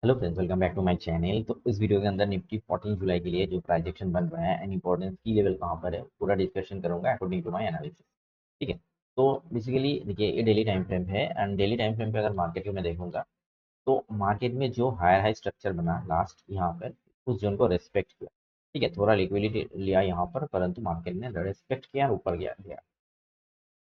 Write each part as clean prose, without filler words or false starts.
Hello friends, welcome back to my channel. तो इस video के अंदर निफ्टी 14 जुलाई के लिए जो प्राइजेक्शन बन रहा है एंड इंपॉर्टेंस की लेवल कहाँ पर है पूरा डिस्कशन करूंगा अकॉर्डिंग टू माय एनालिसिस। ठीक है। तो बेसिकली देखिए, ये डेली टाइम फ्रेम है एंड डेली टाइम फ्रेम पे अगर मार्केट को मैं देखूंगा तो मार्केट में जो हायर हाई स्ट्रक्चर बना लास्ट यहाँ पर उस जोन को रेस्पेक्ट किया। ठीक है, थोड़ा लिक्विडिटी लिया यहाँ पर, परंतु मार्केट ने रेस्पेक्ट किया और ऊपर गया।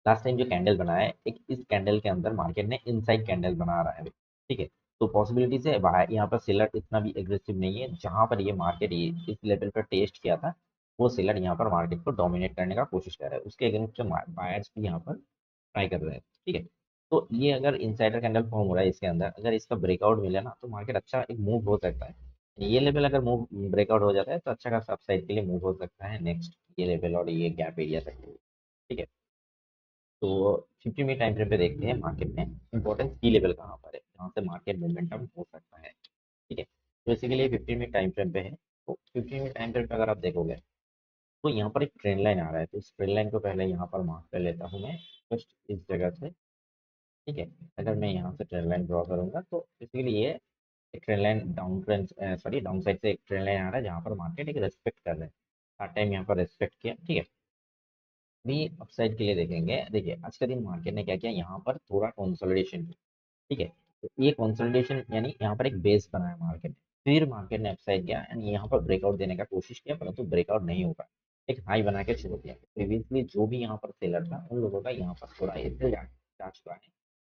लास्ट टाइम जो कैंडल बना है, एक इस कैंडल के अंदर मार्केट ने इनसाइड कैंडल बना रहा है अभी। ठीक है। तो पॉसिबिलिटीज है यहाँ पर सेलर इतना भी एग्रेसिव नहीं है। जहां पर ये मार्केट इस लेवल पर टेस्ट किया था, वो सेलर यहाँ पर मार्केट को डोमिनेट करने का कोशिश कर रहा है। उसके अगेंस्ट बायर्स भी यहाँ पर ट्राई कर रहे हैं। ठीक है। तो ये अगर इनसाइडर कैंडल फॉर्म हो रहा है इसके अंदर, अगर इसका ब्रेकआउट मिले ना तो मार्केट अच्छा एक मूव हो सकता है। ये लेवल अगर मूव ब्रेकआउट हो जाता है तो अच्छा खासा अपसाइड के लिए मूव हो सकता है नेक्स्ट ये लेवल और ये गैप एरिया तक। ठीक है। तो 50 मिनट टाइम फ्रेम पे देखते हैं मार्केट में इंपॉर्टेंस की लेवल कहाँ पर है, जहाँ से मार्केट मोमेंटम हो सकता है। ठीक है। तो बेसिकली 50 मिनट टाइम फ्रेम पे है। तो 50 मिनट टाइम फ्रेम पे अगर आप देखोगे तो यहाँ पर एक ट्रेंड लाइन आ रहा है। तो इस ट्रेंड लाइन को पहले यहाँ पर मार्क कर लेता हूँ मैं जस्ट इस जगह से। ठीक है। अगर मैं यहाँ से ट्रेंड लाइन ड्रॉ करूंगा तो बेसिकली ये एक trend line down trend, sorry down side से एक ट्रेंड लाइन आ रहा है जहाँ पर मार्केट एक रेस्पेक्ट कर रहे हैं। हर टाइम यहाँ पर रेस्पेक्ट किया। ठीक है। भी अपसाइड के लिए देखेंगे, देखिए आज का दिन मार्केट ने क्या किया, यहाँ पर थोड़ा कंसोलिडेशन किया। ठीक है। तो ये कंसोलिडेशन यानी यहाँ पर एक बेस बनाया मार्केट ने, फिर मार्केट ने अपसाइड किया एंड यहाँ पर ब्रेकआउट देने का कोशिश किया, परंतु ब्रेकआउट नहीं हो पाया। एक हाई बना के छोड़ दिया। प्रीवियसली जो भी यहाँ पर सेलर था उन लोगों का यहाँ पर थोड़ा ऐसे जा चुका है।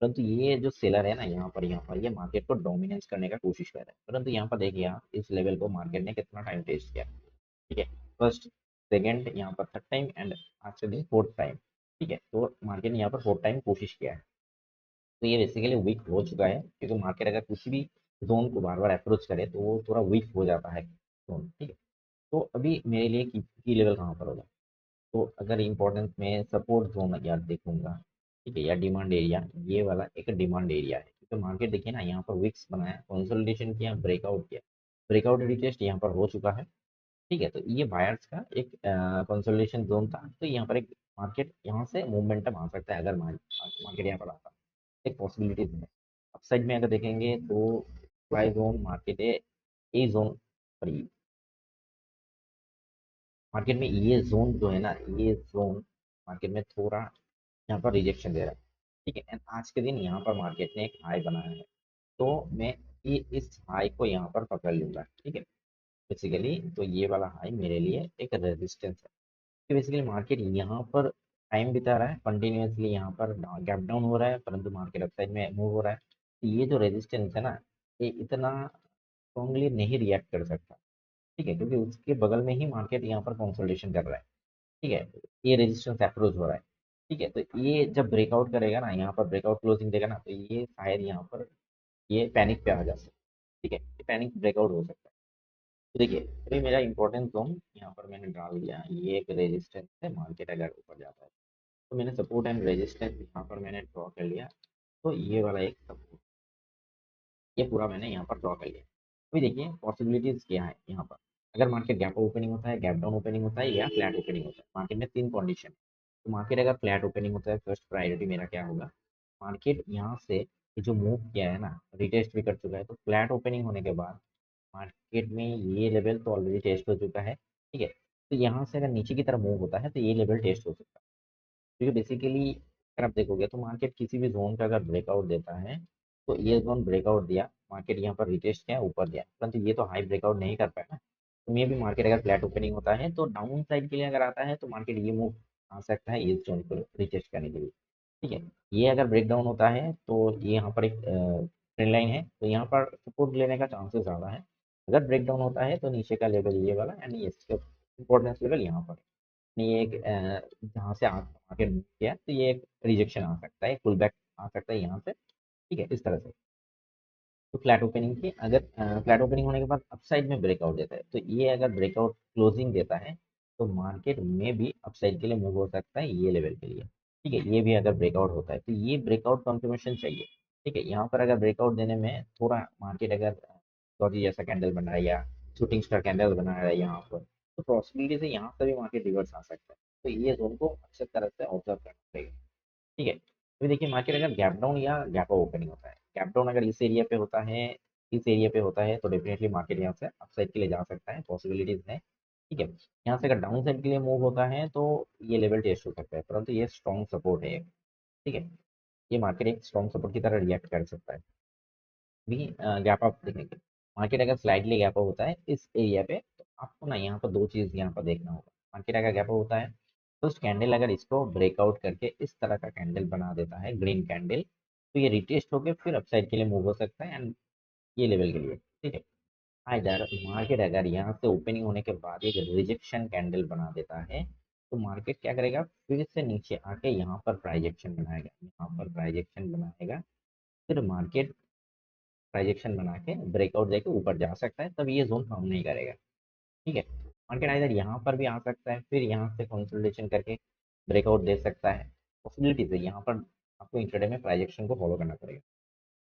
परंतु ये जो सेलर है ना, यहाँ पर ये मार्केट को डोमिनेंस करने का कोशिश कर रहा है। परंतु यहाँ पर देखिए आप इस लेवल को मार्केट ने कितना टाइम टेस्ट किया। ठीक है। फर्स्ट, सेकंड, यहाँ पर थर्ड टाइम एंड आज के दिन फोर्थ टाइम। ठीक है। तो मार्केट ने यहाँ पर फोर्थ टाइम कोशिश किया है। तो ये बेसिकली वीक हो चुका है, क्योंकि मार्केट अगर किसी भी जोन को बार बार अप्रोच करे तो वो थोड़ा वीक हो जाता है जोन। ठीक है। तो अभी मेरे लिए की लेवल कहाँ पर होगा, तो अगर इंपॉर्टेंस में सपोर्ट जोन यार देखूंगा। ठीक है, या डिमांड एरिया, ये वाला एक डिमांड एरिया है, क्योंकि मार्केट देखिए ना यहाँ पर विक्स बनाया, कंसोलिडेशन किया, ब्रेकआउट किया। ब्रेकआउट रिटेस्ट यहाँ पर हो चुका है। ठीक है। तो ये बायर्स का एक कंसोलिडेशन जोन था। तो यहाँ पर एक मार्केट यहाँ से मोमेंटम आ सकता है अगर मार्केट यहाँ पर आता है, एक पॉसिबिलिटीज है। अपसाइड में अगर देखेंगे तो बाय जोन मार्केट है, ए जोन, सॉरी मार्केट में ये जोन जो है ना, ये जोन मार्केट में थोड़ा यहाँ पर रिजेक्शन दे रहा है। ठीक है। एंड आज के दिन यहाँ पर मार्केट ने एक हाई बनाया है। तो मैं ये इस हाई को यहाँ पर पकड़ लूंगा। ठीक है। बेसिकली तो ये वाला हाई मेरे लिए एक रेजिस्टेंस है, कि बेसिकली मार्केट यहाँ पर टाइम बिता रहा है कंटिन्यूसली, यहाँ पर गैप डाउन हो रहा है परंतु मार्केट अपसाइड में मूव हो रहा है। तो ये जो रेजिस्टेंस है ना, ये इतना स्ट्रांगली नहीं रिएक्ट कर सकता। ठीक है, क्योंकि उसके बगल में ही मार्केट यहाँ पर कंसोलिडेशन कर रहा है। ठीक है। ये रेजिस्टेंस अप्रोच हो रहा है। ठीक है। तो ये जब ब्रेकआउट करेगा ना, यहाँ पर ब्रेकआउट क्लोजिंग देगा ना, तो ये शायद यहाँ पर ये पैनिक पे आ जा सकता है। ठीक है, ये पैनिक ब्रेकआउट हो सकता है। तो देखिए, अभी मेरा इंपॉर्टेंट जोन यहाँ पर मैंने डाल दिया, ये एक रेजिस्टेंस है। मार्केट अगर ऊपर जाता है तो मैंने सपोर्ट एंड रेजिस्टेंस यहाँ पर मैंने ड्रॉ कर लिया। तो ये वाला एक सपोर्ट, ये पूरा मैंने यहाँ पर ड्रॉ कर लिया। अभी देखिए पॉसिबिलिटीज क्या है यहाँ पर। अगर मार्केट गैप ओपनिंग होता है, गैप डाउन ओपनिंग होता है, या फ्लैट ओपनिंग होता है, मार्केट में तीन कंडीशन। तो मार्केट अगर फ्लैट ओपनिंग होता है, फर्स्ट प्रायोरिटी मेरा क्या होगा, मार्केट यहाँ से ये जो मूव किया है ना, रिटेस्ट भी कर चुका है, तो फ्लैट ओपनिंग होने के बाद मार्केट में ये लेवल तो ऑलरेडी टेस्ट हो चुका है। ठीक है। तो यहाँ से अगर नीचे की तरफ मूव होता है तो ये लेवल टेस्ट हो सकता है। क्योंकि बेसिकली अगर आप देखोगे तो मार्केट किसी भी जोन का अगर ब्रेकआउट देता है, तो ये जोन ब्रेकआउट दिया, मार्केट यहाँ पर रिटेस्ट किया, ऊपर गया, परंतु ये तो हाई ब्रेकआउट नहीं कर पाया ना। तो मे भी मार्केट अगर फ्लैट ओपनिंग होता है तो डाउन साइड के लिए अगर आता है तो मार्केट ये मूव आ सकता है इस जोन को रिटेस्ट करने के लिए। ठीक है। ये अगर ब्रेक डाउन होता है तो ये यहाँ पर एक ट्रेंड लाइन है, तो यहाँ पर सपोर्ट लेने का चांसेस ज़्यादा है। अगर ब्रेक डाउन होता है तो नीचे का लेवल ये वाला एंड ये इंपॉर्टेंस लेवल यहाँ पर। नहीं, एक जहाँ से आके move किया तो ये एक रिजेक्शन आ सकता है, पुल बैक आ सकता है यहाँ से। ठीक है, इस तरह से। तो फ्लैट ओपनिंग की अगर फ्लैट ओपनिंग होने के बाद अपसाइड में ब्रेकआउट देता है, तो ये अगर ब्रेकआउट क्लोजिंग देता है तो मार्केट में भी अपसाइड के लिए मूव हो सकता है ये लेवल के लिए। ठीक है। ये भी अगर ब्रेकआउट होता है तो ये ब्रेकआउट कंफर्मेशन चाहिए। ठीक है। यहाँ पर अगर ब्रेकआउट देने में थोड़ा मार्केट अगर सॉरी जैसा कैंडल बना है या शूटिंग स्टार कैंडल बना है यहाँ पर, तो पॉसिबिलिटी से यहाँ से भी मार्केट रिवर्स आ सकता है। तो ये जोन को अच्छे तरह से ऑब्जर्व करना पड़ेगा। ठीक है। अभी देखिए मार्केट अगर गैप डाउन या गैप ओपनिंग होता है, गैप डाउन अगर इस एरिया पे होता है इस एरिया पे होता है तो डेफिनेटली मार्केट यहाँ से अपसाइड के लिए जा सकता है, पॉसिबिलिटीज है। ठीक है, यहाँ से अगर डाउन साइड के लिए मूव होता है तो ये लेवल टेस्ट हो सकता है, परंतु ये स्ट्रॉन्ग सपोर्ट है। ठीक है, ये मार्केट एक स्ट्रॉन्ग सपोर्ट की तरह रिएक्ट कर सकता है। भी गैप अप देखेंगे, मार्केट अगर स्लाइडली गैप अप होता है इस एरिया पे तो आपको ना यहाँ पर दो चीज़ यहाँ पर देखना होगा। मार्केट अगर गैप अप होता है तो उस कैंडल अगर इसको ब्रेकआउट करके इस तरह का कैंडल बना देता है, ग्रीन कैंडल, तो ये रिटेस्ट होकर फिर अपसाइड के लिए मूव हो सकता है एंड ये लेवल के लिए। ठीक है, इधर मार्केट अगर यहाँ से ओपनिंग होने के बाद एक रिजेक्शन कैंडल बना देता है तो मार्केट क्या करेगा, फिर से नीचे आके यहाँ पर प्राइजेक्शन बनाएगा, यहाँ पर प्राइजेक्शन बनाएगा, फिर मार्केट प्राइजेक्शन बना के ब्रेकआउट देके ऊपर जा सकता है, तब ये जोन फॉर्म नहीं करेगा। ठीक है, मार्केट इधर यहाँ पर भी आ सकता है, फिर यहाँ से कंसोलिडेशन करके ब्रेकआउट दे सकता है, पॉसिबिलिटीज है। यहाँ पर आपको इंट्राडे में प्राइजेक्शन को फॉलो करना पड़ेगा।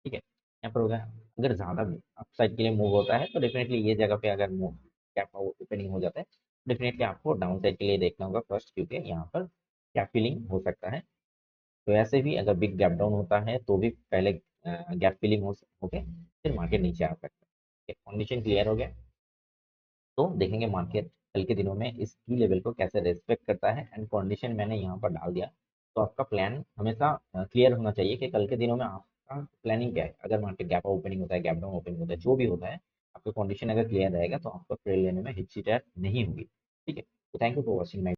ठीक है, यहाँ पर होगा अगर ज़्यादा अपसाइड के लिए मूव होता है तो डेफिनेटली ये जगह पे अगर मूव कैप ओपनिंग हो जाता है, डेफिनेटली आपको डाउन साइड के लिए देखना होगा फर्स्ट, क्योंकि यहाँ पर कैप फिलिंग हो सकता है। तो ऐसे भी अगर बिग गैप डाउन होता है तो भी पहले गैप फिलिंग हो के फिर मार्केट नीचे आ सकता है। कंडीशन क्लियर हो गया, तो देखेंगे मार्केट कल के दिनों में इस की लेवल को कैसे रेस्पेक्ट करता है एंड कंडीशन मैंने यहाँ पर डाल दिया। तो आपका प्लान हमेशा क्लियर होना चाहिए कि कल के दिनों में आपका प्लानिंग क्या है। अगर मार्केट गैप ओपनिंग होता है, गैप डाउन ओपनिंग होता है, जो भी होता है, आपका कंडीशन अगर क्लियर रहेगा तो आपको ट्रेड लेने में हिचकिचाहट नहीं होगी। ठीक है, तो thank you for watching my